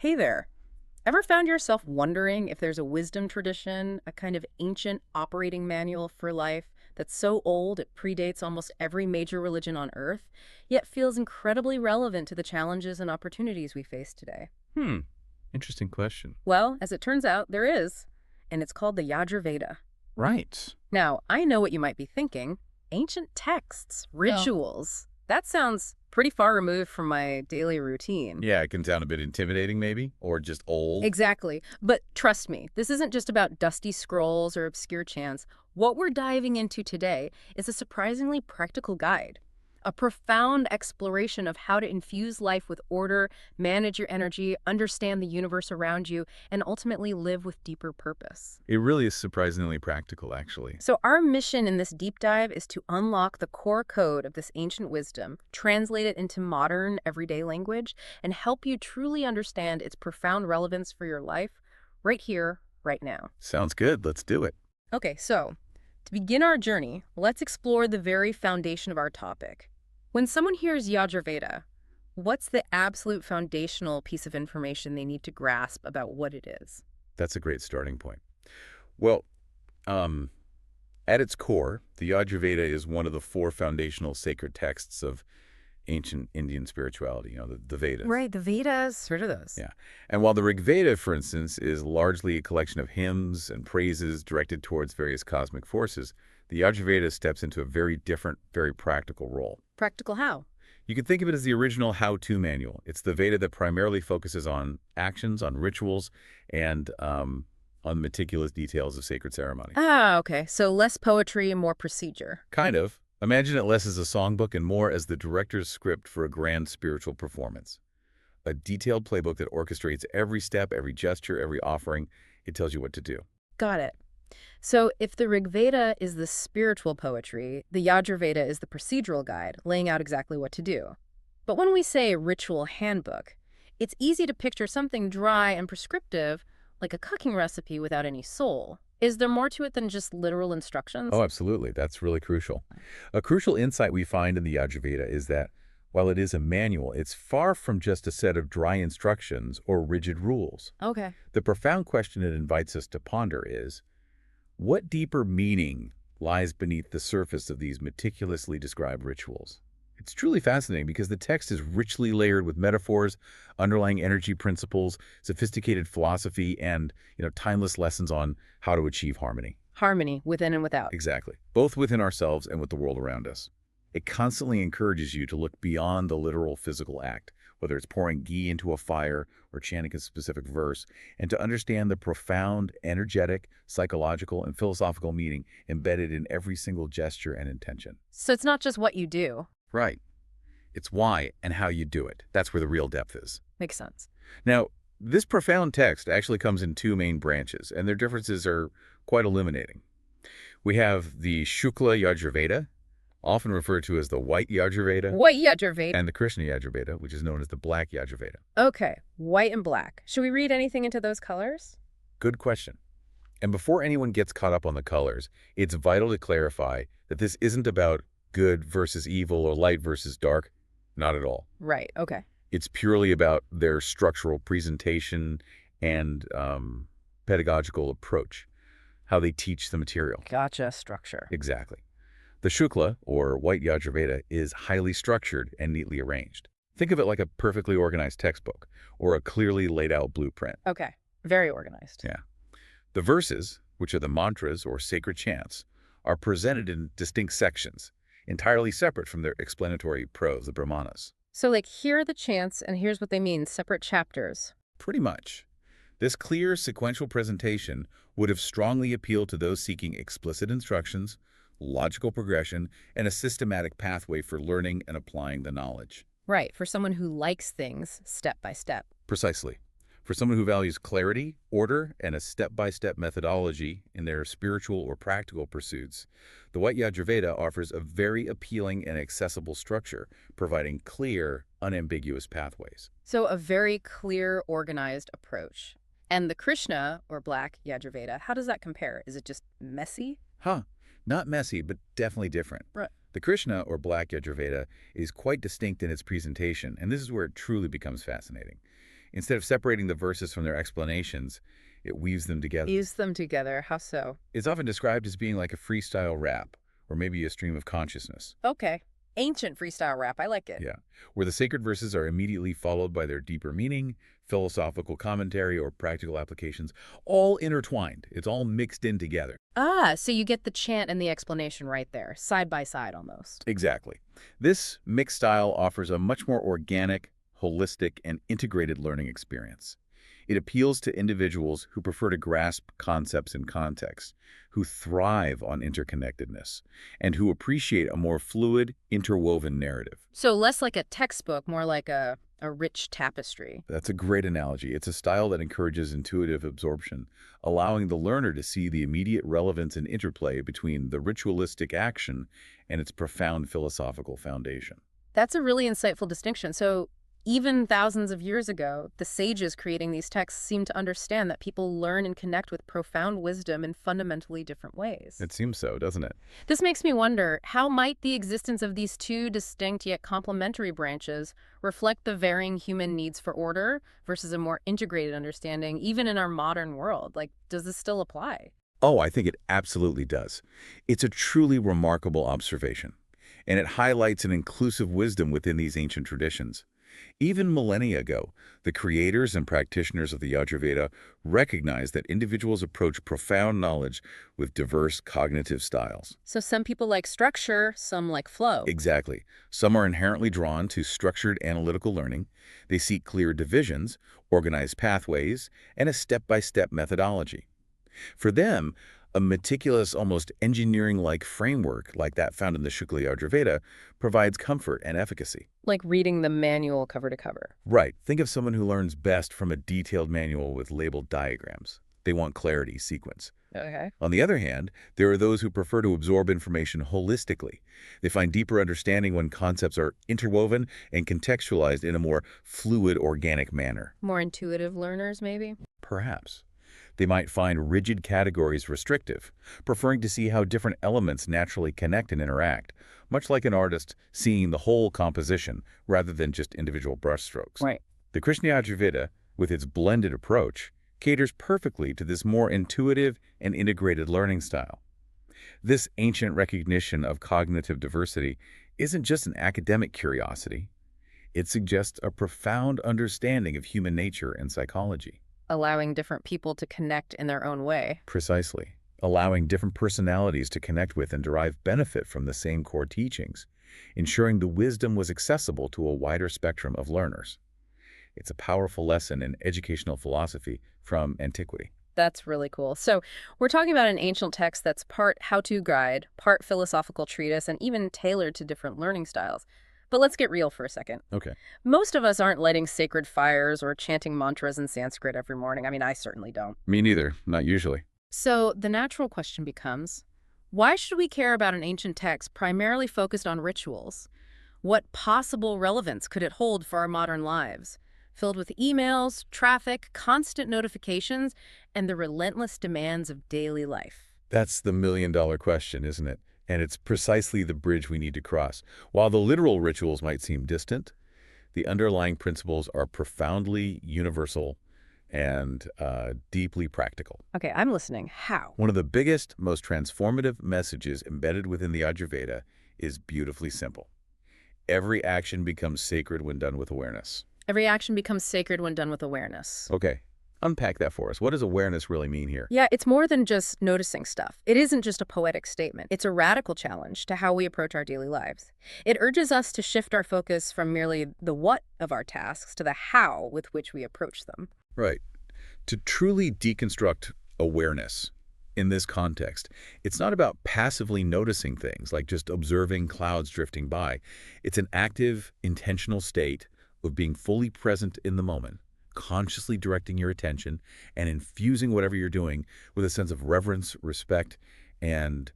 Hey there. Ever found yourself wondering if there's a wisdom tradition, a kind of ancient operating manual for life that's so old it predates almost every major religion on Earth, yet feels incredibly relevant to the challenges and opportunities we face today? Hmm. Interesting question. Well, as it turns out, there is, and it's called the Yajurveda. Right. Now, I know what you might be thinking. Ancient texts, Yeah. rituals. That sounds pretty far removed from my daily routine. Yeah, it can sound a bit intimidating maybe, or just old. Exactly. But trust me, this isn't just about dusty scrolls or obscure chants. What we're diving into today is a surprisingly practical guide, a profound exploration of how to infuse life with order, manage your energy, understand the universe around you, and ultimately live with deeper purpose. It really is surprisingly practical, actually. So our mission in this deep dive is to unlock the core code of this ancient wisdom, translate it into modern, everyday language, and help you truly understand its profound relevance for your life right here, right now. Sounds good. Let's do it. Okay, so to begin our journey, let's explore the very foundation of our topic. When someone hears Yajurveda, what's the absolute foundational piece of information they need to grasp about what it is? That's a great starting point. Well, um, at its core, the Yajurveda is one of the four foundational sacred texts of ancient Indian spirituality, the Vedas. Right, the Vedas. Heard of those? Yeah. And while the Rigveda, for instance, is largely a collection of hymns and praises directed towards various cosmic forces, the Yajurveda steps into a very different, very practical role. Practical how? You can think of it as the original how-to manual. It's the Veda that primarily focuses on actions, on rituals, and on meticulous details of sacred ceremony. Ah, okay. So less poetry and more procedure. Kind of. Imagine it less as a songbook and more as the director's script for a grand spiritual performance. A detailed playbook that orchestrates every step, every gesture, every offering. It tells you what to do. Got it. So if the Rigveda is the spiritual poetry, the Yajurveda is the procedural guide, laying out exactly what to do. But when we say ritual handbook, it's easy to picture something dry and prescriptive, like a cooking recipe without any soul. Is there more to it than just literal instructions? Oh, absolutely. That's really crucial. A crucial insight we find in the Yajurveda is that while it is a manual, it's far from just a set of dry instructions or rigid rules. Okay. The profound question it invites us to ponder is, what deeper meaning lies beneath the surface of these meticulously described rituals? It's truly fascinating because the text is richly layered with metaphors, underlying energy principles, sophisticated philosophy, and, timeless lessons on how to achieve harmony. Harmony, within and without. Exactly. Both within ourselves and with the world around us. It constantly encourages you to look beyond the literal physical act, whether it's pouring ghee into a fire or chanting a specific verse, and to understand the profound, energetic, psychological, and philosophical meaning embedded in every single gesture and intention. So it's not just what you do. Right. It's why and how you do it. That's where the real depth is. Makes sense. Now, this profound text actually comes in two main branches, and their differences are quite illuminating. We have the Shukla Yajurveda, often referred to as the White Yajurveda, What Yajurveda? and the Krishna Yajurveda, which is known as the Black Yajurveda. Okay, white and black. Should we read anything into those colors? Good question. And before anyone gets caught up on the colors, it's vital to clarify that this isn't about good versus evil or light versus dark. Not at all. Right, okay. It's purely about their structural presentation and pedagogical approach, how they teach the material. Gotcha, structure. Exactly. The Shukla, or White Yajurveda, is highly structured and neatly arranged. Think of it like a perfectly organized textbook or a clearly laid out blueprint. Okay, very organized. Yeah. The verses, which are the mantras or sacred chants, are presented in distinct sections, entirely separate from their explanatory prose, the brahmanas. So like here are the chants and here's what they mean, separate chapters. Pretty much. This clear sequential presentation would have strongly appealed to those seeking explicit instructions, logical progression, and a systematic pathway for learning and applying the knowledge. Right, for someone who likes things step by step. Precisely. For someone who values clarity, order, and a step-by-step methodology in their spiritual or practical pursuits, the White Yajurveda offers a very appealing and accessible structure, providing clear, unambiguous pathways. So a very clear, organized approach. And the Krishna, or Black Yajurveda, how does that compare? Is it just messy? Not messy, but definitely different. Right. The Krishna, or Black Yajurveda, is quite distinct in its presentation, and this is where it truly becomes fascinating. Instead of separating the verses from their explanations, it weaves them together. Use them together. How so? It's often described as being like a freestyle rap, or maybe a stream of consciousness. Okay. Ancient freestyle rap. I like it. Yeah, where the sacred verses are immediately followed by their deeper meaning, philosophical commentary, or practical applications, all intertwined. It's all mixed in together. Ah, so you get the chant and the explanation right there, side by side almost. Exactly. This mixed style offers a much more organic, holistic, and integrated learning experience. It appeals to individuals who prefer to grasp concepts in context, who thrive on interconnectedness, and who appreciate a more fluid, interwoven narrative. So less like a textbook, more like a rich tapestry. That's a great analogy. It's a style that encourages intuitive absorption, allowing the learner to see the immediate relevance and interplay between the ritualistic action and its profound philosophical foundation. That's a really insightful distinction. So even thousands of years ago, the sages creating these texts seemed to understand that people learn and connect with profound wisdom in fundamentally different ways. It seems so, doesn't it? This makes me wonder, how might the existence of these two distinct yet complementary branches reflect the varying human needs for order versus a more integrated understanding, even in our modern world? Like, does this still apply? Oh, I think it absolutely does. It's a truly remarkable observation, and it highlights an inclusive wisdom within these ancient traditions. Even millennia ago, the creators and practitioners of the Yajurveda recognized that individuals approach profound knowledge with diverse cognitive styles. So some people like structure, some like flow. Exactly. Some are inherently drawn to structured analytical learning. They seek clear divisions, organized pathways, and a step-by-step methodology. For them, a meticulous, almost engineering-like framework like that found in the Shukla Yajurveda provides comfort and efficacy. Like reading the manual cover to cover. Right. Think of someone who learns best from a detailed manual with labeled diagrams. They want clarity, sequence. Okay. On the other hand, there are those who prefer to absorb information holistically. They find deeper understanding when concepts are interwoven and contextualized in a more fluid, organic manner. More intuitive learners, maybe? Perhaps. They might find rigid categories restrictive, preferring to see how different elements naturally connect and interact, much like an artist seeing the whole composition rather than just individual brushstrokes. Right. The Krishna Yajurveda, with its blended approach, caters perfectly to this more intuitive and integrated learning style. This ancient recognition of cognitive diversity isn't just an academic curiosity. It suggests a profound understanding of human nature and psychology. Allowing different people to connect in their own way. Precisely. Allowing different personalities to connect with and derive benefit from the same core teachings, ensuring the wisdom was accessible to a wider spectrum of learners. It's a powerful lesson in educational philosophy from antiquity. That's really cool. So we're talking about an ancient text that's part how-to guide, part philosophical treatise, and even tailored to different learning styles. But let's get real for a second. Okay. Most of us aren't lighting sacred fires or chanting mantras in Sanskrit every morning. I mean, I certainly don't. Me neither. Not usually. So the natural question becomes, why should we care about an ancient text primarily focused on rituals? What possible relevance could it hold for our modern lives, filled with emails, traffic, constant notifications, and the relentless demands of daily life? That's the million-dollar question, isn't it? And it's precisely the bridge we need to cross. While the literal rituals might seem distant, the underlying principles are profoundly universal and deeply practical. Okay, I'm listening. How? One of the biggest, most transformative messages embedded within the Yajurveda is beautifully simple. Every action becomes sacred when done with awareness. Every action becomes sacred when done with awareness. Okay, unpack that for us. What does awareness really mean here? Yeah, it's more than just noticing stuff. It isn't just a poetic statement. It's a radical challenge to how we approach our daily lives. It urges us to shift our focus from merely the what of our tasks to the how with which we approach them. Right. To truly deconstruct awareness in this context, it's not about passively noticing things, like just observing clouds drifting by. It's an active, intentional state of being fully present in the moment, consciously directing your attention and infusing whatever you're doing with a sense of reverence, respect, and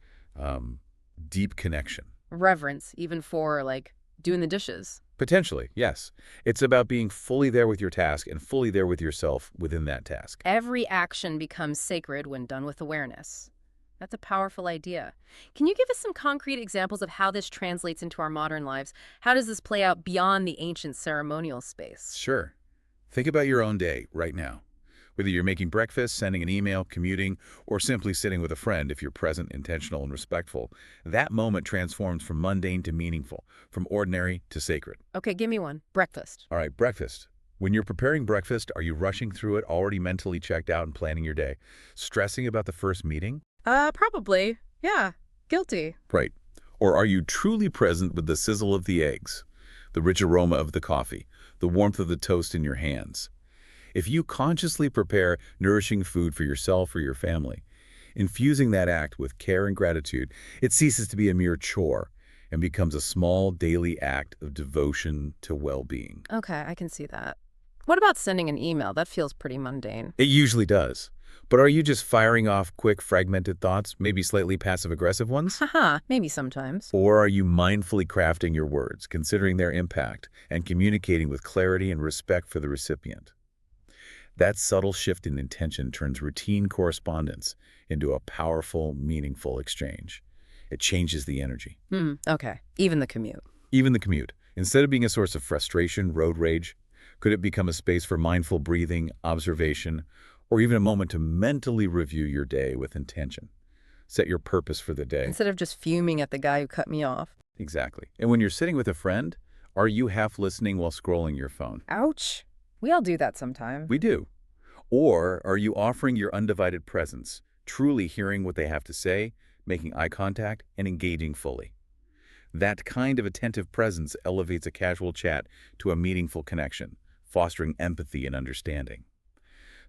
deep connection. Reverence, even for, like, doing the dishes. Potentially, yes. It's about being fully there with your task and fully there with yourself within that task. Every action becomes sacred when done with awareness. That's a powerful idea. Can you give us some concrete examples of how this translates into our modern lives? How does this play out beyond the ancient ceremonial space? Sure. Think about your own day right now. Whether you're making breakfast, sending an email, commuting, or simply sitting with a friend, if you're present, intentional, and respectful, that moment transforms from mundane to meaningful, from ordinary to sacred. Okay, give me one. Breakfast. All right, breakfast. When you're preparing breakfast, are you rushing through it, already mentally checked out and planning your day? Stressing about the first meeting? Probably. Yeah. Guilty. Right. Or are you truly present with the sizzle of the eggs, the rich aroma of the coffee, the warmth of the toast in your hands? If you consciously prepare nourishing food for yourself or your family, infusing that act with care and gratitude, it ceases to be a mere chore and becomes a small daily act of devotion to well-being. Okay, I can see that. What about sending an email? That feels pretty mundane. It usually does. But are you just firing off quick, fragmented thoughts, maybe slightly passive-aggressive ones? Haha, maybe sometimes. Or are you mindfully crafting your words, considering their impact, and communicating with clarity and respect for the recipient? That subtle shift in intention turns routine correspondence into a powerful, meaningful exchange. It changes the energy. Okay. Even the commute. Even the commute. Instead of being a source of frustration, road rage, could it become a space for mindful breathing, observation, or even a moment to mentally review your day with intention? Set your purpose for the day. Instead of just fuming at the guy who cut me off. Exactly. And when you're sitting with a friend, are you half listening while scrolling your phone? Ouch. We all do that sometimes. We do. Or are you offering your undivided presence, truly hearing what they have to say, making eye contact, and engaging fully? That kind of attentive presence elevates a casual chat to a meaningful connection, fostering empathy and understanding.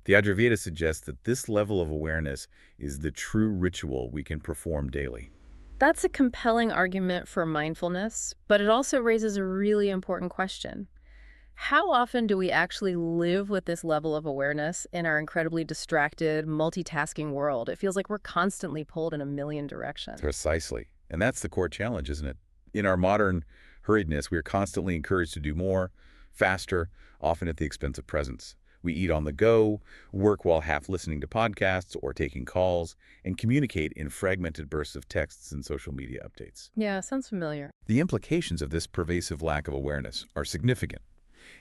The Yajurveda suggests that this level of awareness is the true ritual we can perform daily. That's a compelling argument for mindfulness, but it also raises a really important question. How often do we actually live with this level of awareness in our incredibly distracted, multitasking world? It feels like we're constantly pulled in a million directions. Precisely. And that's the core challenge, isn't it? In our modern hurriedness, we are constantly encouraged to do more, faster, often at the expense of presence. We eat on the go, work while half listening to podcasts or taking calls, and communicate in fragmented bursts of texts and social media updates. Yeah, sounds familiar. The implications of this pervasive lack of awareness are significant.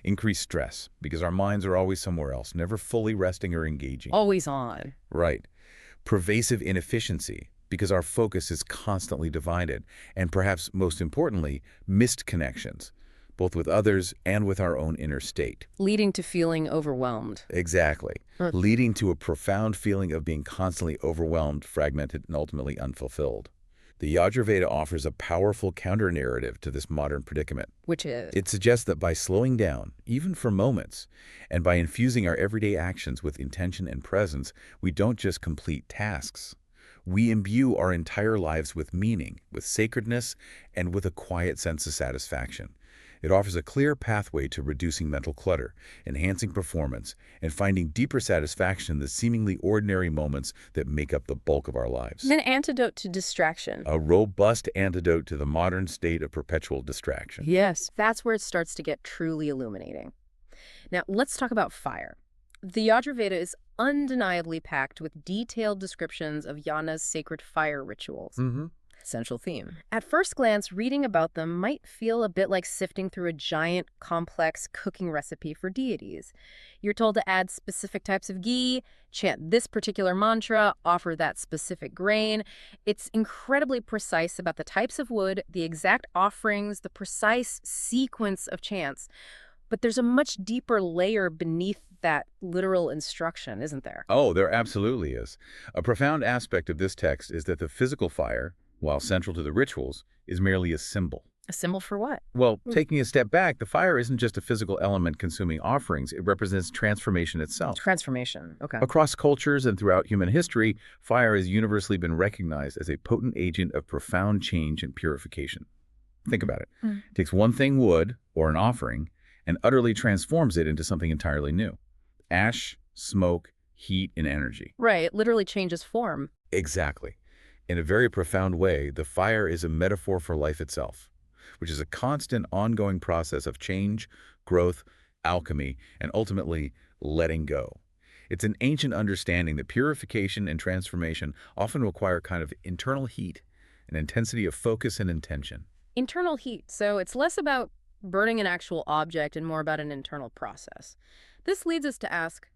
Increased stress, because our minds are always somewhere else, never fully resting or engaging. Always on. Right. Pervasive inefficiency, because our focus is constantly divided, and perhaps most importantly, missed connections, both with others and with our own inner state. Leading to feeling overwhelmed. Exactly. Leading to a profound feeling of being constantly overwhelmed, fragmented, and ultimately unfulfilled. The Yajurveda offers a powerful counter-narrative to this modern predicament. Which is? It suggests that by slowing down, even for moments, and by infusing our everyday actions with intention and presence, we don't just complete tasks. We imbue our entire lives with meaning, with sacredness, and with a quiet sense of satisfaction. It offers a clear pathway to reducing mental clutter, enhancing performance, and finding deeper satisfaction in the seemingly ordinary moments that make up the bulk of our lives. An antidote to distraction. A robust antidote to the modern state of perpetual distraction. Yes, that's where it starts to get truly illuminating. Now, let's talk about fire. The Yajurveda is undeniably packed with detailed descriptions of yajnas' sacred fire rituals. Central theme. At first glance, reading about them might feel a bit like sifting through a giant, complex cooking recipe for deities. You're told to add specific types of ghee, chant this particular mantra, offer that specific grain. It's incredibly precise about the types of wood, the exact offerings, the precise sequence of chants. But there's a much deeper layer beneath that literal instruction, isn't there? Oh, there absolutely is. A profound aspect of this text is that the physical fire, while central to the rituals, is merely a symbol. A symbol for what? Well, taking a step back, the fire isn't just a physical element consuming offerings. It represents transformation itself. Transformation. Okay. Across cultures and throughout human history, fire has universally been recognized as a potent agent of profound change and purification. Think about it. It takes one thing, wood, or an offering, and utterly transforms it into something entirely new. Ash, smoke, heat, and energy. Right. It literally changes form. Exactly. In a very profound way, the fire is a metaphor for life itself, which is a constant, ongoing process of change, growth, alchemy, and ultimately letting go. It's an ancient understanding that purification and transformation often require a kind of internal heat, an intensity of focus and intention. Internal heat. So it's less about burning an actual object and more about an internal process. This leads us to ask,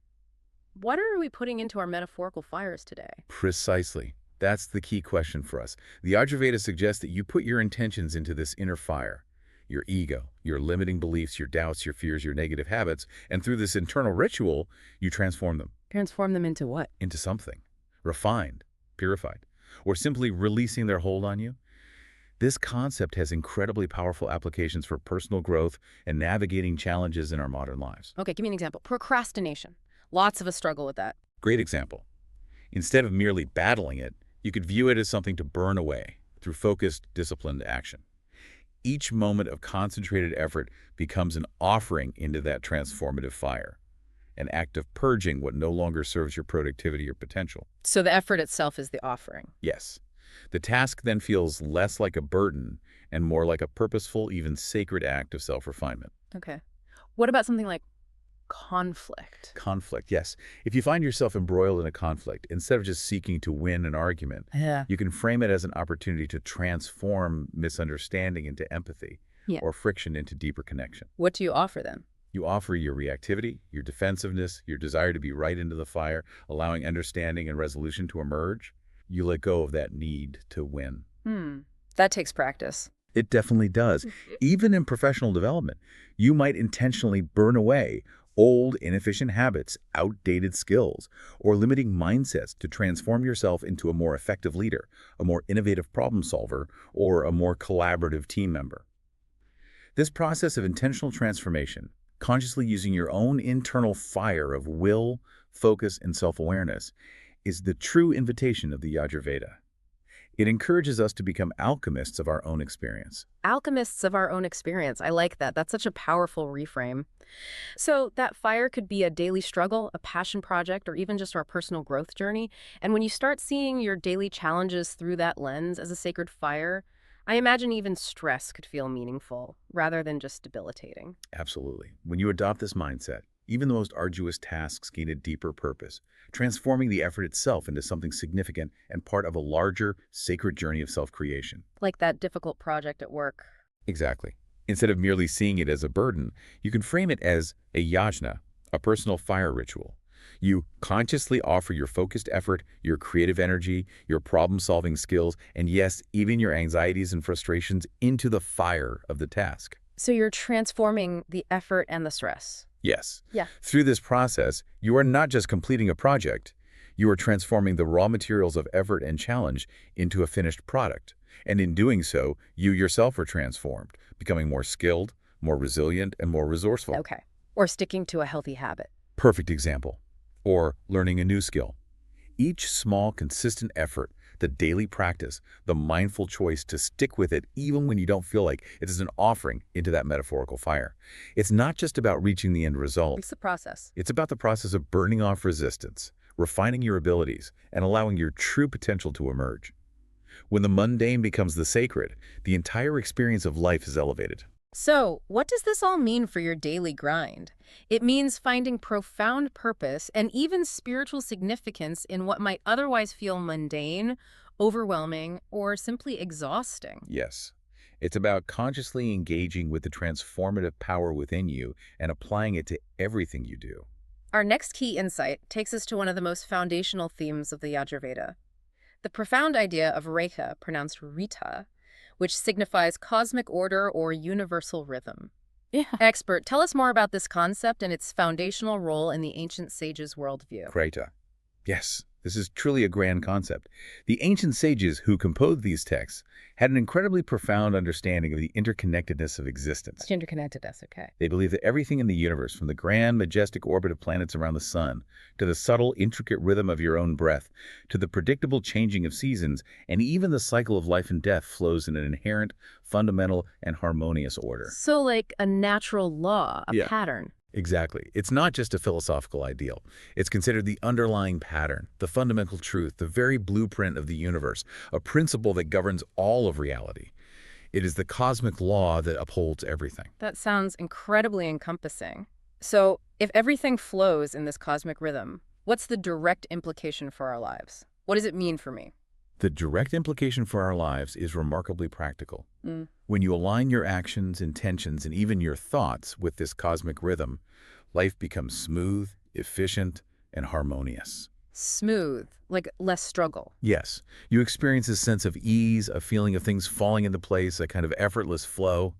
what are we putting into our metaphorical fires today? Precisely. That's the key question for us. The Yajurveda suggests that you put your intentions into this inner fire, your ego, your limiting beliefs, your doubts, your fears, your negative habits, and through this internal ritual, you transform them Transform them into what? into something refined, purified, or simply releasing their hold on you. This concept has incredibly powerful applications for personal growth and navigating challenges in our modern lives. Okay, give me an example. Procrastination. Lots of us struggle with that. Great example. Instead of merely battling it, you could view it as something to burn away through focused, disciplined action. Each moment of concentrated effort becomes an offering into that transformative fire, an act of purging what no longer serves your productivity or potential. So the effort itself is the offering. Yes. The task then feels less like a burden and more like a purposeful, even sacred act of self-refinement. Okay. What about something like conflict? Conflict, yes. If you find yourself embroiled in a conflict, instead of just seeking to win an argument, Yeah. you can frame it as an opportunity to transform misunderstanding into empathy Yeah. or friction into deeper connection. What do you offer then? You offer your reactivity, your defensiveness, your desire to be right into the fire, allowing understanding and resolution to emerge. You let go of that need to win. That takes practice. It definitely does. Even in professional development, you might intentionally burn away old, inefficient habits, outdated skills, or limiting mindsets to transform yourself into a more effective leader, a more innovative problem solver, or a more collaborative team member. This process of intentional transformation, consciously using your own internal fire of will, focus, and self-awareness, is the true invitation of the Yajurveda. It encourages us to become alchemists of our own experience. Alchemists of our own experience. I like that. That's such a powerful reframe. So that fire could be a daily struggle, a passion project, or even just our personal growth journey. And when you start seeing your daily challenges through that lens as a sacred fire, I imagine even stress could feel meaningful rather than just debilitating. Absolutely. When you adopt this mindset, even the most arduous tasks gain a deeper purpose, transforming the effort itself into something significant and part of a larger, sacred journey of self-creation. Like that difficult project at work. Exactly. Instead of merely seeing it as a burden, you can frame it as a yajna, a personal fire ritual. You consciously offer your focused effort, your creative energy, your problem-solving skills, and yes, even your anxieties and frustrations into the fire of the task. So you're transforming the effort and the stress. Yes. Yeah. Through this process, you are not just completing a project, you are transforming the raw materials of effort and challenge into a finished product. And in doing so, you yourself are transformed, becoming more skilled, more resilient, and more resourceful. Okay. Or sticking to a healthy habit. Perfect example. Or learning a new skill. Each small, consistent effort, the daily practice, the mindful choice to stick with it even when you don't feel like it is an offering into that metaphorical fire. It's not just about reaching the end result. It's the process. It's about the process of burning off resistance, refining your abilities, and allowing your true potential to emerge. When the mundane becomes the sacred, the entire experience of life is elevated. So, what does this all mean for your daily grind? It means finding profound purpose and even spiritual significance in what might otherwise feel mundane, overwhelming, or simply exhausting. Yes. It's about consciously engaging with the transformative power within you and applying it to everything you do. Our next key insight takes us to one of the most foundational themes of the Yajurveda, the profound idea of Rekha, pronounced Rita, which signifies cosmic order or universal rhythm. Yeah. Expert, tell us more about this concept and its foundational role in the ancient sages' worldview. Krita. Yes, this is truly a grand concept. The ancient sages who composed these texts had an incredibly profound understanding of the interconnectedness of existence. Interconnectedness, okay. They believed that everything in the universe, from the grand, majestic orbit of planets around the sun, to the subtle, intricate rhythm of your own breath, to the predictable changing of seasons, and even the cycle of life and death flows in an inherent, fundamental, and harmonious order. So like a natural law, a Yeah. pattern. Exactly. It's not just a philosophical ideal. It's considered the underlying pattern, the fundamental truth, the very blueprint of the universe, a principle that governs all of reality. It is the cosmic law that upholds everything. That sounds incredibly encompassing. So if everything flows in this cosmic rhythm, what's the direct implication for our lives? What does it mean for me? The direct implication for our lives is remarkably practical. Mm. When you align your actions, intentions, and even your thoughts with this cosmic rhythm, life becomes smooth, efficient, and harmonious. Smooth, like less struggle. Yes, you experience a sense of ease, a feeling of things falling into place, a kind of effortless flow.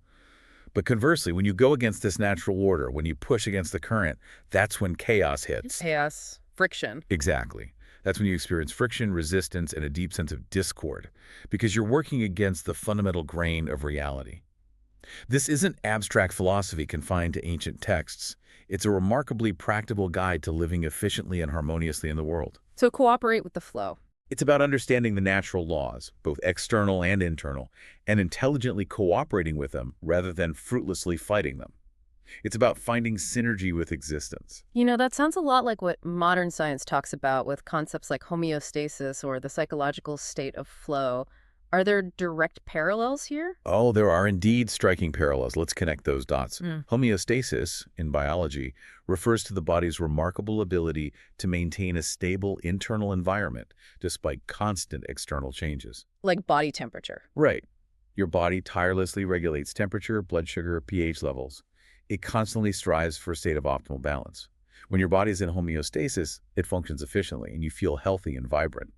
But conversely, when you go against this natural order, when you push against the current, that's when chaos hits. Chaos, friction. Exactly. That's when you experience friction, resistance, and a deep sense of discord, because you're working against the fundamental grain of reality. This isn't abstract philosophy confined to ancient texts. It's a remarkably practical guide to living efficiently and harmoniously in the world. So cooperate with the flow. It's about understanding the natural laws, both external and internal, and intelligently cooperating with them rather than fruitlessly fighting them. It's about finding synergy with existence. That sounds a lot like what modern science talks about with concepts like homeostasis or the psychological state of flow. Are there direct parallels here? Oh, there are indeed striking parallels. Let's connect those dots. Mm. Homeostasis, in biology, refers to the body's remarkable ability to maintain a stable internal environment despite constant external changes. Like body temperature. Right. Your body tirelessly regulates temperature, blood sugar, pH levels. It constantly strives for a state of optimal balance. When your body is in homeostasis, it functions efficiently and you feel healthy and vibrant.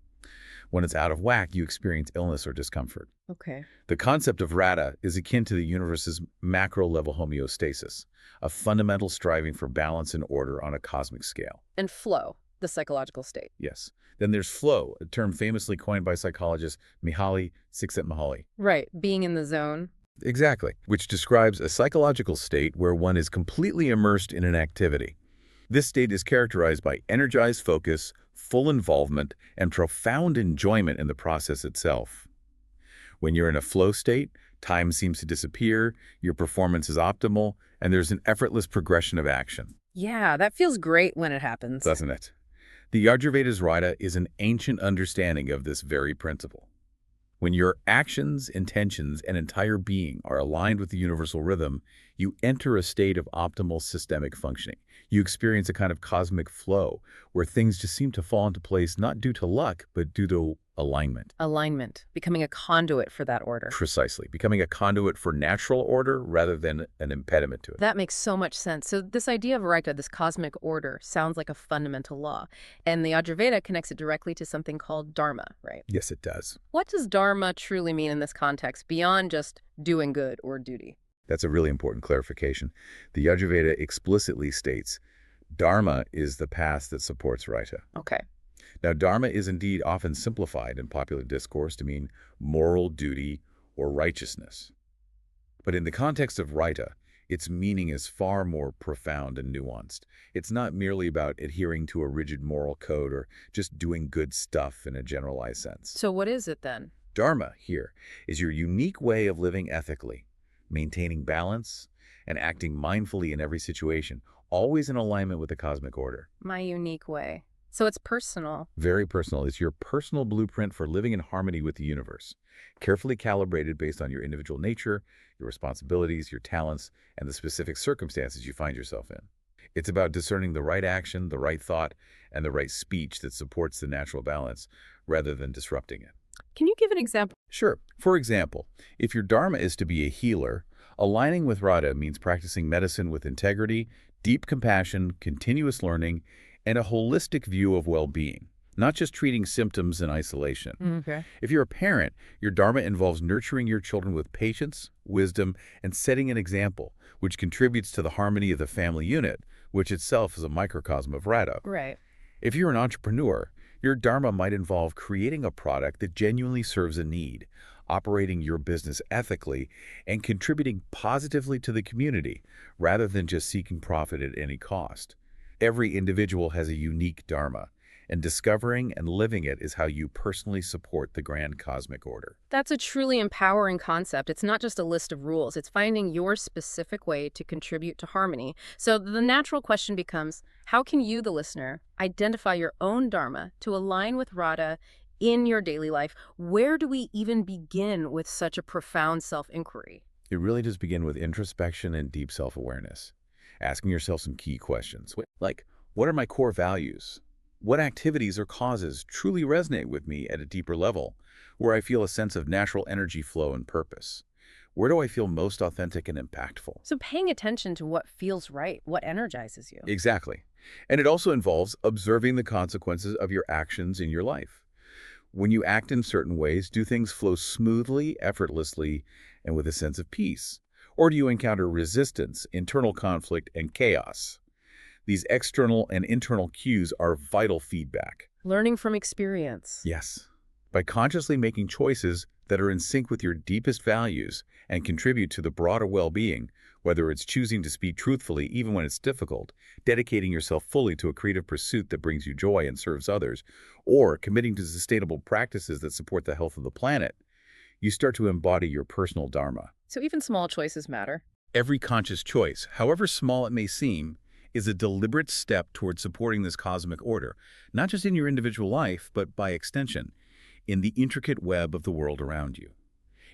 When it's out of whack, you experience illness or discomfort. Okay. The concept of Rada is akin to the universe's macro-level homeostasis, a fundamental striving for balance and order on a cosmic scale. And flow, the psychological state. Yes. Then there's flow, a term famously coined by psychologist Mihaly Csikszentmihalyi. Right, being in the zone. Exactly. Which describes a psychological state where one is completely immersed in an activity. This state is characterized by energized focus, full involvement, and profound enjoyment in the process itself. When you're in a flow state, time seems to disappear, your performance is optimal, and there's an effortless progression of action. Yeah, that feels great when it happens. Doesn't it? The Yajurveda's Rada is an ancient understanding of this very principle. When your actions, intentions, and entire being are aligned with the universal rhythm, you enter a state of optimal systemic functioning. You experience a kind of cosmic flow where things just seem to fall into place not due to luck, but due to alignment. Alignment, becoming a conduit for that order. Precisely. Becoming a conduit for natural order rather than an impediment to it. That makes so much sense. So this idea of Rigveda, this cosmic order, sounds like a fundamental law. And the Yajurveda connects it directly to something called dharma, right? Yes, it does. What does dharma truly mean in this context, beyond just doing good or duty? That's a really important clarification. The Yajurveda explicitly states, Dharma is the path that supports Rita. Okay. Now, Dharma is indeed often simplified in popular discourse to mean moral duty or righteousness. But in the context of Rita, its meaning is far more profound and nuanced. It's not merely about adhering to a rigid moral code or just doing good stuff in a generalized sense. So what is it then? Dharma, here, is your unique way of living ethically, maintaining balance, and acting mindfully in every situation, always in alignment with the cosmic order. My unique way. So it's personal. Very personal. It's your personal blueprint for living in harmony with the universe, carefully calibrated based on your individual nature, your responsibilities, your talents, and the specific circumstances you find yourself in. It's about discerning the right action, the right thought, and the right speech that supports the natural balance rather than disrupting it. Can you give an example? Sure. For example, if your dharma is to be a healer, aligning with Radha means practicing medicine with integrity, deep compassion, continuous learning, and a holistic view of well-being, not just treating symptoms in isolation. Okay. If you're a parent, your dharma involves nurturing your children with patience, wisdom, and setting an example, which contributes to the harmony of the family unit, which itself is a microcosm of Radha. Right. If you're an entrepreneur, your dharma might involve creating a product that genuinely serves a need, operating your business ethically, and contributing positively to the community, rather than just seeking profit at any cost. Every individual has a unique dharma, and discovering and living it is how you personally support the grand cosmic order. That's a truly empowering concept. It's not just a list of rules. It's finding your specific way to contribute to harmony. So the natural question becomes, how can you, the listener, identify your own dharma to align with Radha in your daily life? Where do we even begin with such a profound self-inquiry? It really does begin with introspection and deep self-awareness, asking yourself some key questions, like, what are my core values? What activities or causes truly resonate with me at a deeper level, where I feel a sense of natural energy flow and purpose? Where do I feel most authentic and impactful? So paying attention to what feels right, what energizes you. Exactly. And it also involves observing the consequences of your actions in your life. When you act in certain ways, do things flow smoothly, effortlessly, and with a sense of peace? Or do you encounter resistance, internal conflict, and chaos? These external and internal cues are vital feedback. Learning from experience. Yes. By consciously making choices that are in sync with your deepest values and contribute to the broader well-being, whether it's choosing to speak truthfully even when it's difficult, dedicating yourself fully to a creative pursuit that brings you joy and serves others, or committing to sustainable practices that support the health of the planet, you start to embody your personal dharma. So even small choices matter. Every conscious choice, however small it may seem, is a deliberate step towards supporting this cosmic order, not just in your individual life, but by extension, in the intricate web of the world around you.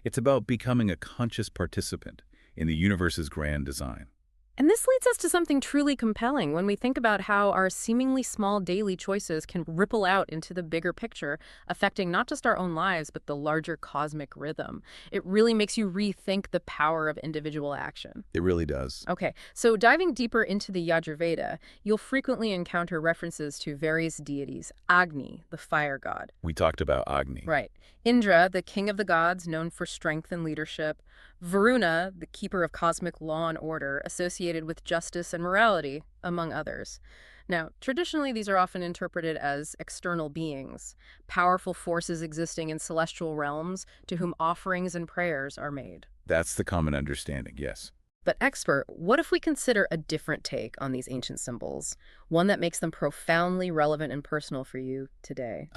It's about becoming a conscious participant in the universe's grand design. And this leads us to something truly compelling when we think about how our seemingly small daily choices can ripple out into the bigger picture, affecting not just our own lives, but the larger cosmic rhythm. It really makes you rethink the power of individual action. It really does. Okay, so diving deeper into the Yajurveda, you'll frequently encounter references to various deities. Agni, the fire god. We talked about Agni. Right. Indra, the king of the gods, known for strength and leadership. Varuna, the keeper of cosmic law and order, associated with justice and morality, among others. Now, traditionally, these are often interpreted as external beings, powerful forces existing in celestial realms to whom offerings and prayers are made. That's the common understanding, yes. But expert, what if we consider a different take on these ancient symbols, one that makes them profoundly relevant and personal for you today?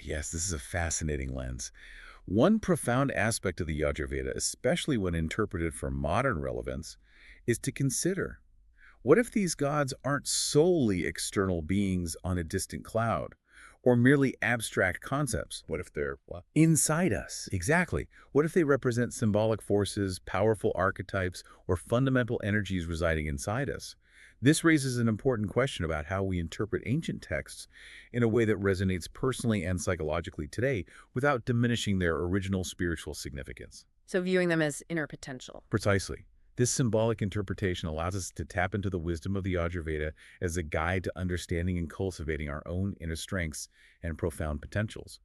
Yes, this is a fascinating lens. One profound aspect of the Yajurveda, especially when interpreted for modern relevance, is to consider, what if these gods aren't solely external beings on a distant cloud, or merely abstract concepts? What if they're inside us? Exactly. What if they represent symbolic forces, powerful archetypes, or fundamental energies residing inside us? This raises an important question about how we interpret ancient texts in a way that resonates personally and psychologically today without diminishing their original spiritual significance. So viewing them as inner potential. Precisely. This symbolic interpretation allows us to tap into the wisdom of the Yajurveda as a guide to understanding and cultivating our own inner strengths and profound potentials.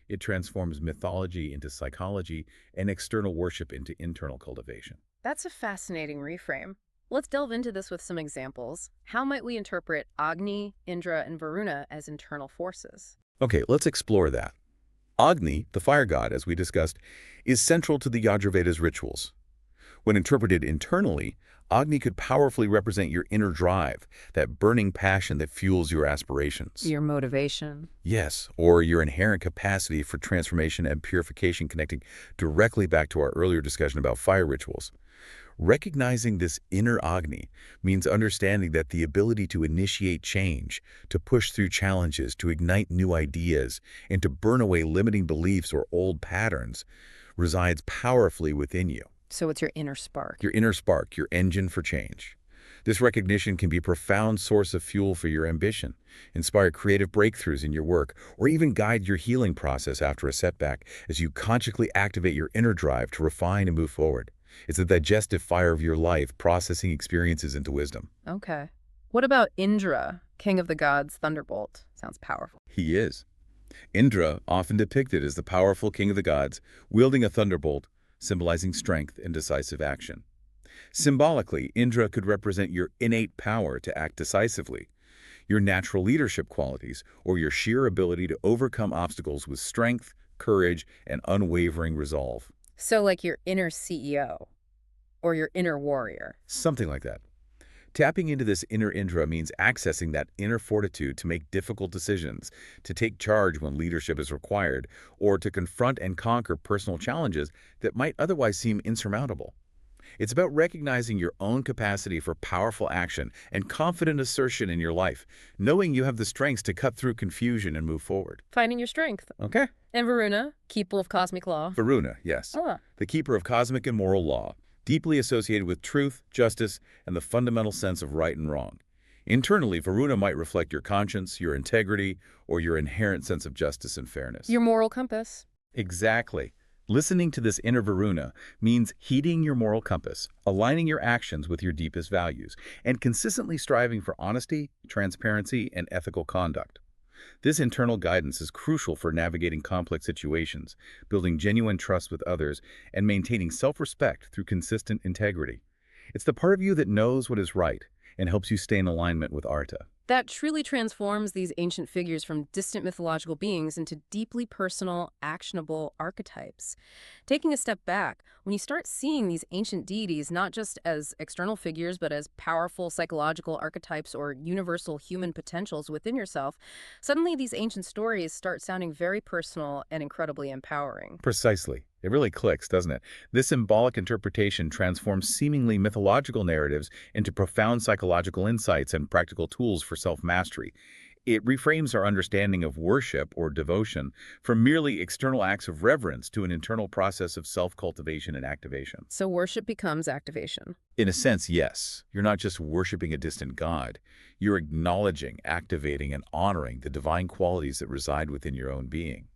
It transforms mythology into psychology and external worship into internal cultivation. That's a fascinating reframe. Let's delve into this with some examples. How might we interpret Agni, Indra, and Varuna as internal forces? Okay, let's explore that. Agni, the fire god, as we discussed, is central to the Yajurveda's rituals. When interpreted internally, Agni could powerfully represent your inner drive, that burning passion that fuels your aspirations. Your motivation. Yes, or your inherent capacity for transformation and purification, connecting directly back to our earlier discussion about fire rituals. Recognizing this inner Agni means understanding that the ability to initiate change, to push through challenges, to ignite new ideas, and to burn away limiting beliefs or old patterns resides powerfully within you. So it's your inner spark. Your inner spark, your engine for change. This recognition can be a profound source of fuel for your ambition, inspire creative breakthroughs in your work, or even guide your healing process after a setback as you consciously activate your inner drive to refine and move forward. It's the digestive fire of your life, processing experiences into wisdom. Okay. What about Indra, king of the gods, thunderbolt? Sounds powerful. He is. Indra, often depicted as the powerful king of the gods, wielding a thunderbolt, symbolizing strength and decisive action. Symbolically, Indra could represent your innate power to act decisively, your natural leadership qualities, or your sheer ability to overcome obstacles with strength, courage, and unwavering resolve. So like your inner CEO or your inner warrior. Something like that. Tapping into this inner Indra means accessing that inner fortitude to make difficult decisions, to take charge when leadership is required, or to confront and conquer personal challenges that might otherwise seem insurmountable. It's about recognizing your own capacity for powerful action and confident assertion in your life, knowing you have the strengths to cut through confusion and move forward. Finding your strength. Okay. And Varuna, keeper of cosmic law. Varuna, yes. The keeper of cosmic and moral law, deeply associated with truth, justice, and the fundamental sense of right and wrong. Internally, Varuna might reflect your conscience, your integrity, or your inherent sense of justice and fairness. Your moral compass. Exactly. Listening to this inner Varuna means heeding your moral compass, aligning your actions with your deepest values, and consistently striving for honesty, transparency, and ethical conduct. This internal guidance is crucial for navigating complex situations, building genuine trust with others, and maintaining self-respect through consistent integrity. It's the part of you that knows what is right and helps you stay in alignment with Artha. That truly transforms these ancient figures from distant mythological beings into deeply personal, actionable archetypes. Taking a step back, when you start seeing these ancient deities not just as external figures, but as powerful psychological archetypes or universal human potentials within yourself, suddenly these ancient stories start sounding very personal and incredibly empowering. Precisely. It really clicks, doesn't it? This symbolic interpretation transforms seemingly mythological narratives into profound psychological insights and practical tools for self-mastery. It reframes our understanding of worship or devotion from merely external acts of reverence to an internal process of self-cultivation and activation. So worship becomes activation. In a sense, yes. You're not just worshiping a distant god. You're acknowledging, activating, and honoring the divine qualities that reside within your own being.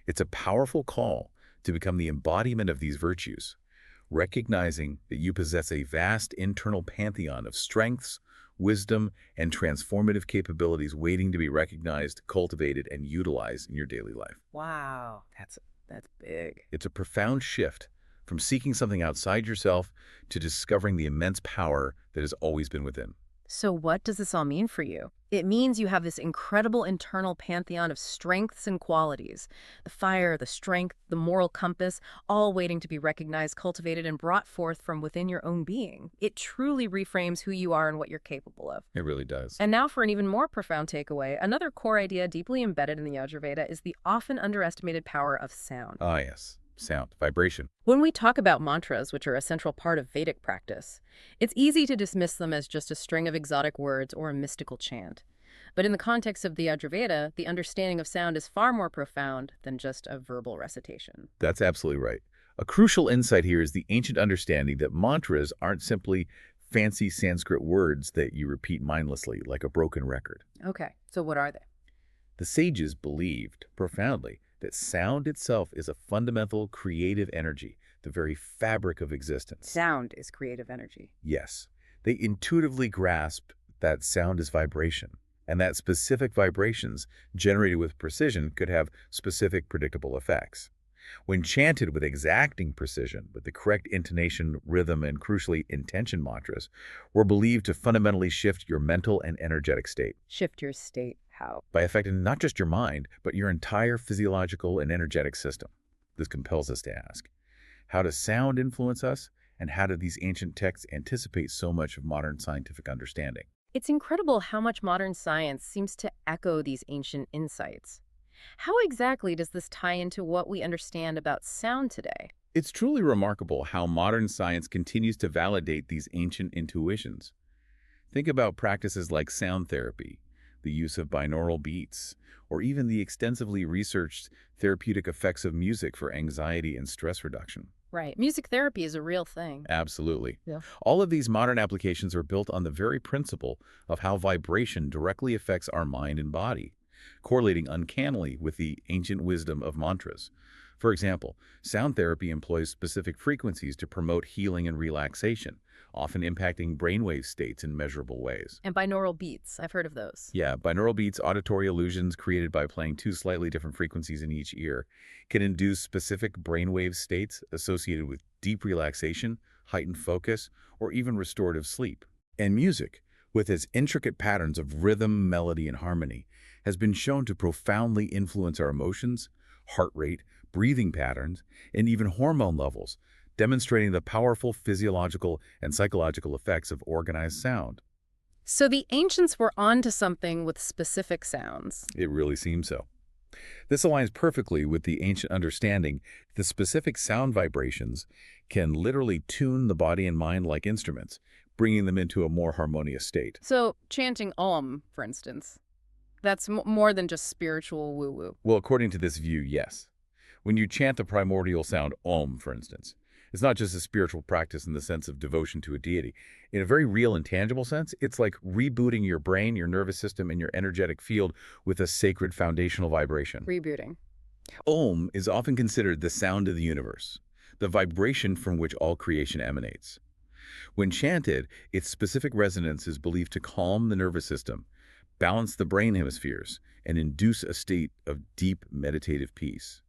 It's a powerful call to become the embodiment of these virtues, recognizing that you possess a vast internal pantheon of strengths, wisdom, and transformative capabilities waiting to be recognized, cultivated, and utilized in your daily life. Wow, that's big. It's a profound shift from seeking something outside yourself to discovering the immense power that has always been within. So what does this all mean for you? It means you have this incredible internal pantheon of strengths and qualities. The fire, the strength, the moral compass, all waiting to be recognized, cultivated, and brought forth from within your own being. It truly reframes who you are and what you're capable of. It really does. And now for an even more profound takeaway, another core idea deeply embedded in the Yajurveda is the often underestimated power of sound. Ah, yes. Sound, vibration. When we talk about mantras, which are a central part of Vedic practice, it's easy to dismiss them as just a string of exotic words or a mystical chant. But in the context of the Yajurveda, the understanding of sound is far more profound than just a verbal recitation. That's absolutely right. A crucial insight here is the ancient understanding that mantras aren't simply fancy Sanskrit words that you repeat mindlessly like a broken record. Okay, so what are they? The sages believed profoundly that sound itself is a fundamental creative energy, the very fabric of existence. Sound is creative energy. Yes, they intuitively grasped that sound is vibration, and that specific vibrations generated with precision could have specific predictable effects. When chanted with exacting precision, with the correct intonation, rhythm, and crucially intention mantras, were believed to fundamentally shift your mental and energetic state. Shift your state. How? By affecting not just your mind, but your entire physiological and energetic system. This compels us to ask, how does sound influence us, and how do these ancient texts anticipate so much of modern scientific understanding? It's incredible how much modern science seems to echo these ancient insights. How exactly does this tie into what we understand about sound today? It's truly remarkable how modern science continues to validate these ancient intuitions. Think about practices like sound therapy, the use of binaural beats, or even the extensively researched therapeutic effects of music for anxiety and stress reduction. Right. Music therapy is a real thing. Absolutely. Yeah. All of these modern applications are built on the very principle of how vibration directly affects our mind and body, correlating uncannily with the ancient wisdom of mantras. For example, sound therapy employs specific frequencies to promote healing and relaxation, often impacting brainwave states in measurable ways. And binaural beats, I've heard of those. Yeah, binaural beats, auditory illusions created by playing two slightly different frequencies in each ear, can induce specific brainwave states associated with deep relaxation, heightened focus, or even restorative sleep. And music, with its intricate patterns of rhythm, melody, and harmony, has been shown to profoundly influence our emotions, heart rate, breathing patterns, and even hormone levels, demonstrating the powerful physiological and psychological effects of organized sound. So the ancients were onto something with specific sounds. It really seems so. This aligns perfectly with the ancient understanding that specific sound vibrations can literally tune the body and mind like instruments, bringing them into a more harmonious state. So chanting Om, for instance, that's more than just spiritual woo-woo. Well, according to this view, yes. When you chant the primordial sound Om, for instance, It's not just a spiritual practice in the sense of devotion to a deity. In a very real and tangible sense, it's like rebooting your brain, your nervous system, and your energetic field with a sacred foundational vibration. Rebooting. Om is often considered the sound of the universe, the vibration from which all creation emanates. When chanted, its specific resonance is believed to calm the nervous system, balance the brain hemispheres, and induce a state of deep meditative peace.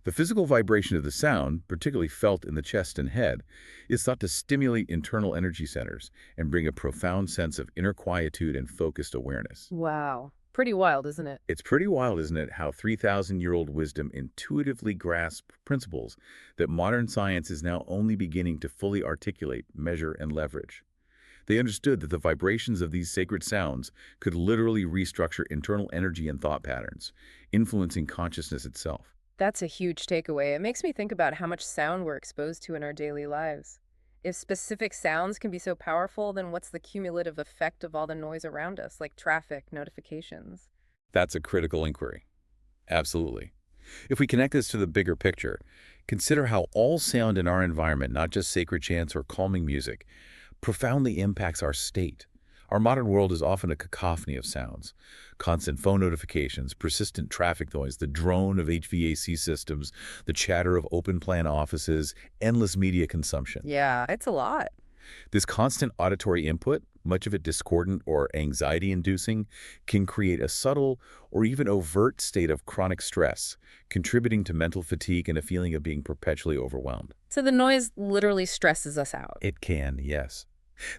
The physical vibration of the sound, particularly felt in the chest and head, is thought to stimulate internal energy centers and bring a profound sense of inner quietude and focused awareness. Wow. Pretty wild, isn't it? It's pretty wild, isn't it, how 3,000-year-old wisdom intuitively grasps principles that modern science is now only beginning to fully articulate, measure, and leverage. They understood that the vibrations of these sacred sounds could literally restructure internal energy and thought patterns, influencing consciousness itself. That's a huge takeaway. It makes me think about how much sound we're exposed to in our daily lives. If specific sounds can be so powerful, then what's the cumulative effect of all the noise around us, like traffic, notifications? That's a critical inquiry. Absolutely. If we connect this to the bigger picture, consider how all sound in our environment, not just sacred chants or calming music, profoundly impacts our state. Our modern world is often a cacophony of sounds. Constant phone notifications, persistent traffic noise, the drone of HVAC systems, the chatter of open-plan offices, endless media consumption. Yeah, it's a lot. This constant auditory input, much of it discordant or anxiety-inducing, can create a subtle or even overt state of chronic stress, contributing to mental fatigue and a feeling of being perpetually overwhelmed. So the noise literally stresses us out. It can, yes.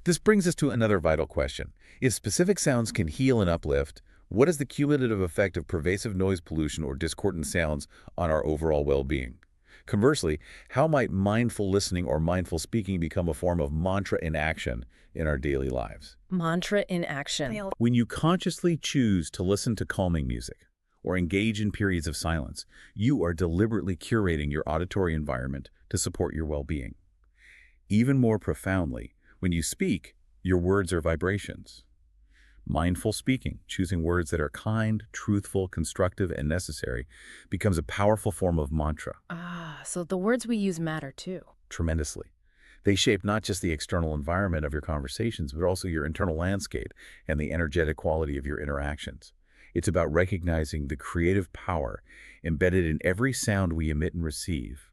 This brings us to another vital question. If specific sounds can heal and uplift, what is the cumulative effect of pervasive noise pollution or discordant sounds on our overall well-being? Conversely, how might mindful listening or mindful speaking become a form of mantra in action in our daily lives? Mantra in action. When you consciously choose to listen to calming music or engage in periods of silence, you are deliberately curating your auditory environment to support your well-being. Even more profoundly, when you speak, your words are vibrations. Mindful speaking, choosing words that are kind, truthful, constructive, and necessary, becomes a powerful form of mantra. So the words we use matter too. Tremendously. They shape not just the external environment of your conversations, but also your internal landscape and the energetic quality of your interactions. It's about recognizing the creative power embedded in every sound we emit and receive,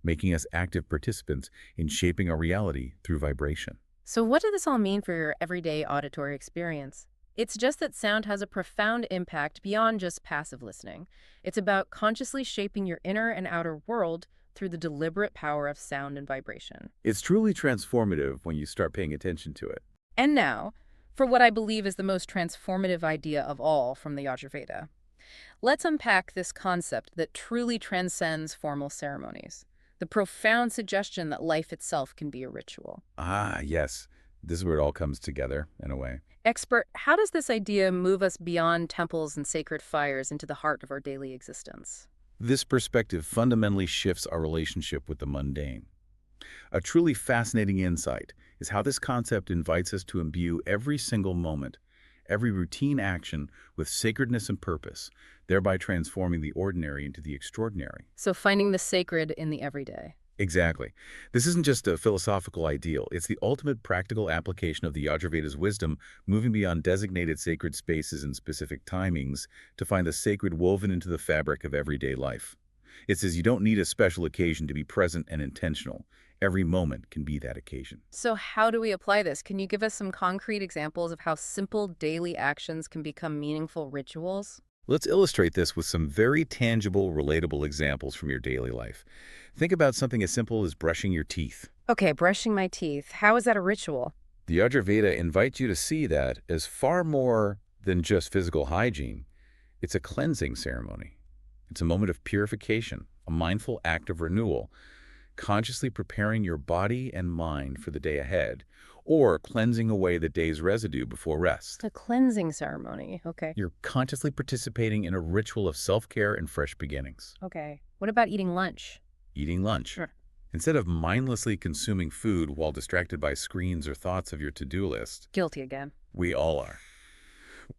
making us active participants in shaping our reality through vibration. So what does this all mean for your everyday auditory experience? It's just that sound has a profound impact beyond just passive listening. It's about consciously shaping your inner and outer world through the deliberate power of sound and vibration. It's truly transformative when you start paying attention to it. And now, for what I believe is the most transformative idea of all from the Yajurveda. Let's unpack this concept that truly transcends formal ceremonies. The profound suggestion that life itself can be a ritual. Ah, yes. This is where it all comes together, in a way. Expert, how does this idea move us beyond temples and sacred fires into the heart of our daily existence? This perspective fundamentally shifts our relationship with the mundane. A truly fascinating insight is how this concept invites us to imbue every single moment, every routine action with sacredness and purpose, thereby transforming the ordinary into the extraordinary. So finding the sacred in the everyday. Exactly. This isn't just a philosophical ideal. It's the ultimate practical application of the Yajurveda's wisdom, moving beyond designated sacred spaces and specific timings to find the sacred woven into the fabric of everyday life. It says you don't need a special occasion to be present and intentional. Every moment can be that occasion. So how do we apply this? Can you give us some concrete examples of how simple daily actions can become meaningful rituals? Let's illustrate this with some very tangible, relatable examples from your daily life. Think about something as simple as brushing your teeth. Okay, brushing my teeth. How is that a ritual? The Yajurveda invites you to see that as far more than just physical hygiene. It's a cleansing ceremony. It's a moment of purification, a mindful act of renewal, consciously preparing your body and mind for the day ahead, or cleansing away the day's residue before rest. A cleansing ceremony. Okay. You're consciously participating in a ritual of self-care and fresh beginnings. Okay. What about eating lunch? Eating lunch. Sure. Instead of mindlessly consuming food while distracted by screens or thoughts of your to-do list. Guilty again. We all are.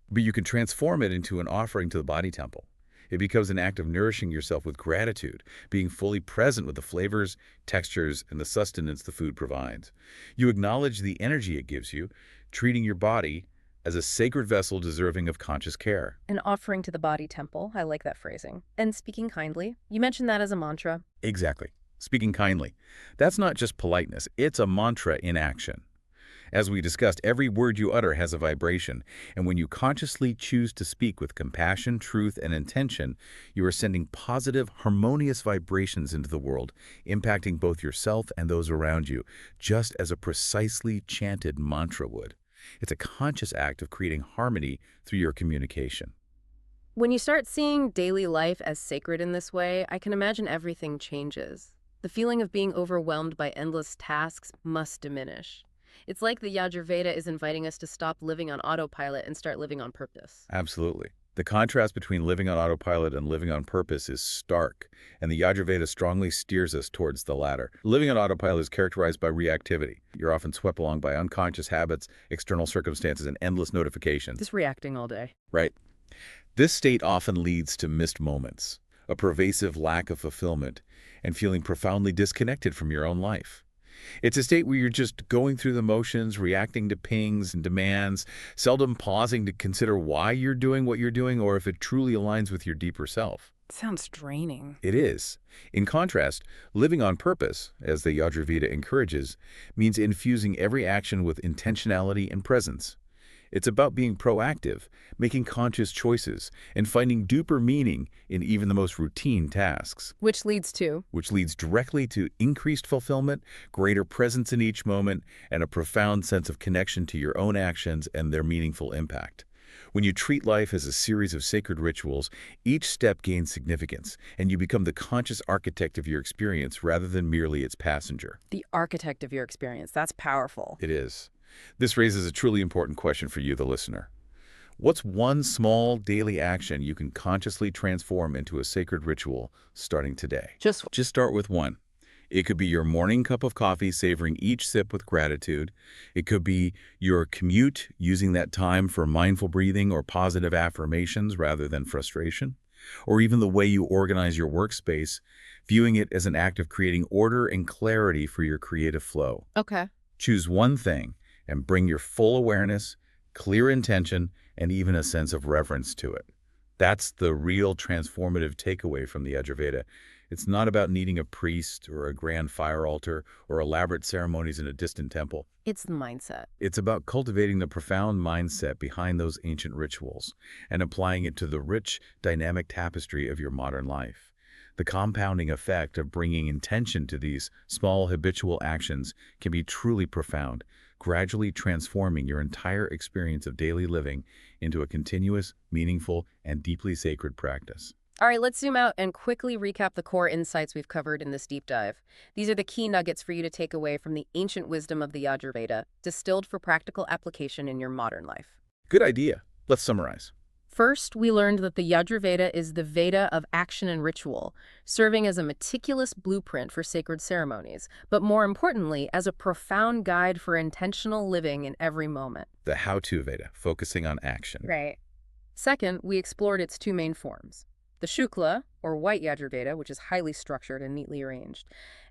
But you can transform it into an offering to the body temple. It becomes an act of nourishing yourself with gratitude, being fully present with the flavors, textures, and the sustenance the food provides. You acknowledge the energy it gives you, treating your body as a sacred vessel deserving of conscious care. An offering to the body temple. I like that phrasing. And speaking kindly. You mentioned that as a mantra. Exactly. Speaking kindly. That's not just politeness, it's a mantra in action. As we discussed, every word you utter has a vibration, and when you consciously choose to speak with compassion, truth, and intention, you are sending positive, harmonious vibrations into the world, impacting both yourself and those around you, just as a precisely chanted mantra would. It's a conscious act of creating harmony through your communication. When you start seeing daily life as sacred in this way, I can imagine everything changes. The feeling of being overwhelmed by endless tasks must diminish. It's like the Yajurveda is inviting us to stop living on autopilot and start living on purpose. Absolutely. The contrast between living on autopilot and living on purpose is stark, and the Yajurveda strongly steers us towards the latter. Living on autopilot is characterized by reactivity. You're often swept along by unconscious habits, external circumstances, and endless notifications. Just reacting all day. Right. This state often leads to missed moments, a pervasive lack of fulfillment, and feeling profoundly disconnected from your own life. It's a state where you're just going through the motions, reacting to pings and demands, seldom pausing to consider why you're doing what you're doing or if it truly aligns with your deeper self. Sounds draining. It is. In contrast, living on purpose, as the Yajurveda encourages, means infusing every action with intentionality and presence. It's about being proactive, making conscious choices, and finding deeper meaning in even the most routine tasks. Which leads directly to increased fulfillment, greater presence in each moment, and a profound sense of connection to your own actions and their meaningful impact. When you treat life as a series of sacred rituals, each step gains significance, and you become the conscious architect of your experience rather than merely its passenger. the architect of your experience. That's powerful. It is. This raises a truly important question for you, the listener. What's one small daily action you can consciously transform into a sacred ritual starting today? Just Just start with one. It could be your morning cup of coffee, savoring each sip with gratitude. It could be your commute, using that time for mindful breathing or positive affirmations rather than frustration. Or even the way you organize your workspace, viewing it as an act of creating order and clarity for your creative flow. Okay. Choose one thing and bring your full awareness, clear intention, and even a sense of reverence to it. That's the real transformative takeaway from the Yajurveda. It's not about needing a priest or a grand fire altar or elaborate ceremonies in a distant temple. It's the mindset. It's about cultivating the profound mindset behind those ancient rituals and applying it to the rich, dynamic tapestry of your modern life. The compounding effect of bringing intention to these small habitual actions can be truly profound, gradually transforming your entire experience of daily living into a continuous, meaningful, and deeply sacred practice. All right, let's zoom out and quickly recap the core insights we've covered in this deep dive. These are the key nuggets for you to take away from the ancient wisdom of the Yajurveda, distilled for practical application in your modern life. Good idea. Let's summarize. First, we learned that the Yajurveda is the Veda of action and ritual, serving as a meticulous blueprint for sacred ceremonies, but more importantly, as a profound guide for intentional living in every moment. The how-to Veda, focusing on action. Right. Second, we explored its two main forms. The Shukla, or white Yajurveda, which is highly structured and neatly arranged,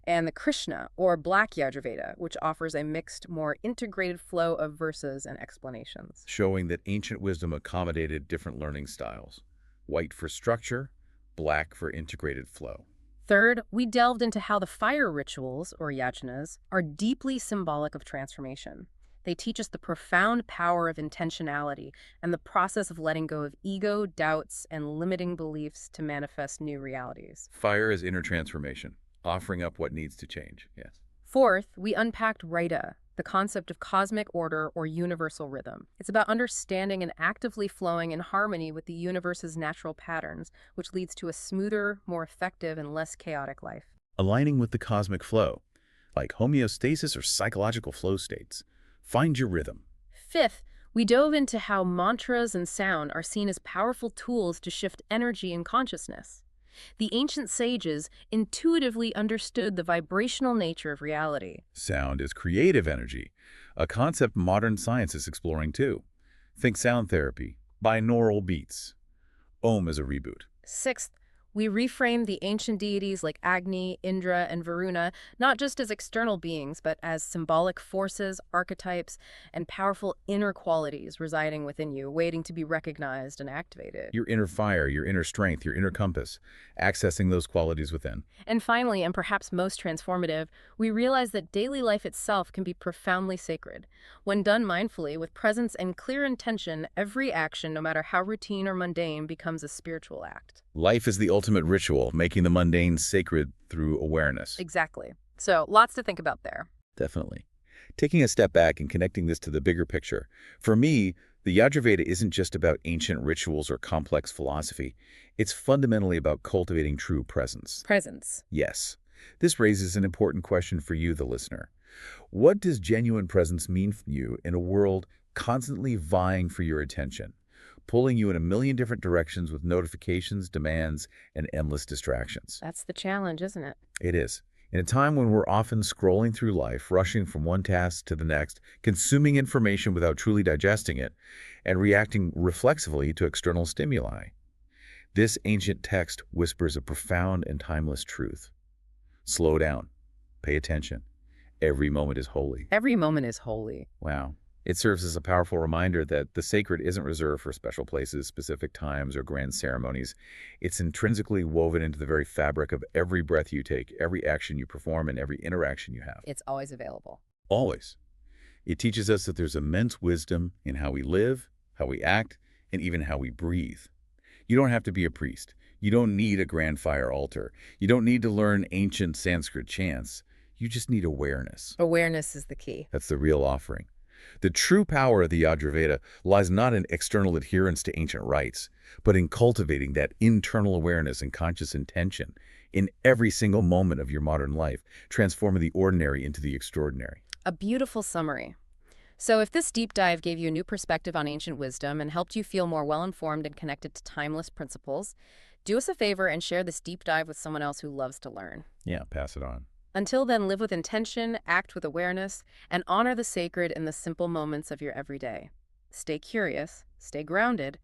and the Krishna, or black Yajurveda, which offers a mixed, more integrated flow of verses and explanations. Showing that ancient wisdom accommodated different learning styles. White for structure, black for integrated flow. Third, we delved into how the fire rituals, or yajnas, are deeply symbolic of transformation. They teach us the profound power of intentionality and the process of letting go of ego, doubts, and limiting beliefs to manifest new realities. Fire is inner transformation, offering up what needs to change. Yes. Fourth, we unpacked Rigveda, the concept of cosmic order or universal rhythm. It's about understanding and actively flowing in harmony with the universe's natural patterns, which leads to a smoother, more effective, and less chaotic life. Aligning with the cosmic flow, like homeostasis or psychological flow states. Find your rhythm. Fifth, we dove into how mantras and sound are seen as powerful tools to shift energy and consciousness. The ancient sages intuitively understood the vibrational nature of reality. Sound is creative energy, a concept modern science is exploring too. Think sound therapy, binaural beats, Om is a reboot. Sixth, we reframe the ancient deities like Agni, Indra, and Varuna not just as external beings, but as symbolic forces, archetypes, and powerful inner qualities residing within you, waiting to be recognized and activated. Your inner fire, your inner strength, your inner compass, accessing those qualities within. And finally, and perhaps most transformative, we realize that daily life itself can be profoundly sacred. When done mindfully, with presence and clear intention, every action, no matter how routine or mundane, becomes a spiritual act. Life is the ultimate ritual, making the mundane sacred through awareness. Exactly. So, lots to think about there. Definitely. Taking a step back and connecting this to the bigger picture, for me, the Yajurveda isn't just about ancient rituals or complex philosophy. It's fundamentally about cultivating true presence. Presence. Yes. This raises an important question for you, the listener. What does genuine presence mean for you in a world constantly vying for your attention, pulling you in a million different directions with notifications, demands, and endless distractions? That's the challenge, isn't it? It is. In a time when we're often scrolling through life, rushing from one task to the next, consuming information without truly digesting it, and reacting reflexively to external stimuli, this ancient text whispers a profound and timeless truth. Slow down. Pay attention. Every moment is holy. Every moment is holy. Wow. It serves as a powerful reminder that the sacred isn't reserved for special places, specific times, or grand ceremonies. It's intrinsically woven into the very fabric of every breath you take, every action you perform, and every interaction you have. It's always available. Always. It teaches us that there's immense wisdom in how we live, how we act, and even how we breathe. You don't have to be a priest. You don't need a grand fire altar. You don't need to learn ancient Sanskrit chants. You just need awareness. Awareness is the key. That's the real offering. The true power of the Yajurveda lies not in external adherence to ancient rites, but in cultivating that internal awareness and conscious intention in every single moment of your modern life, transforming the ordinary into the extraordinary. A beautiful summary. So if this deep dive gave you a new perspective on ancient wisdom and helped you feel more well-informed and connected to timeless principles, do us a favor and share this deep dive with someone else who loves to learn. Yeah, pass it on. Until then, live with intention, act with awareness, and honor the sacred in the simple moments of your everyday. Stay curious, stay grounded,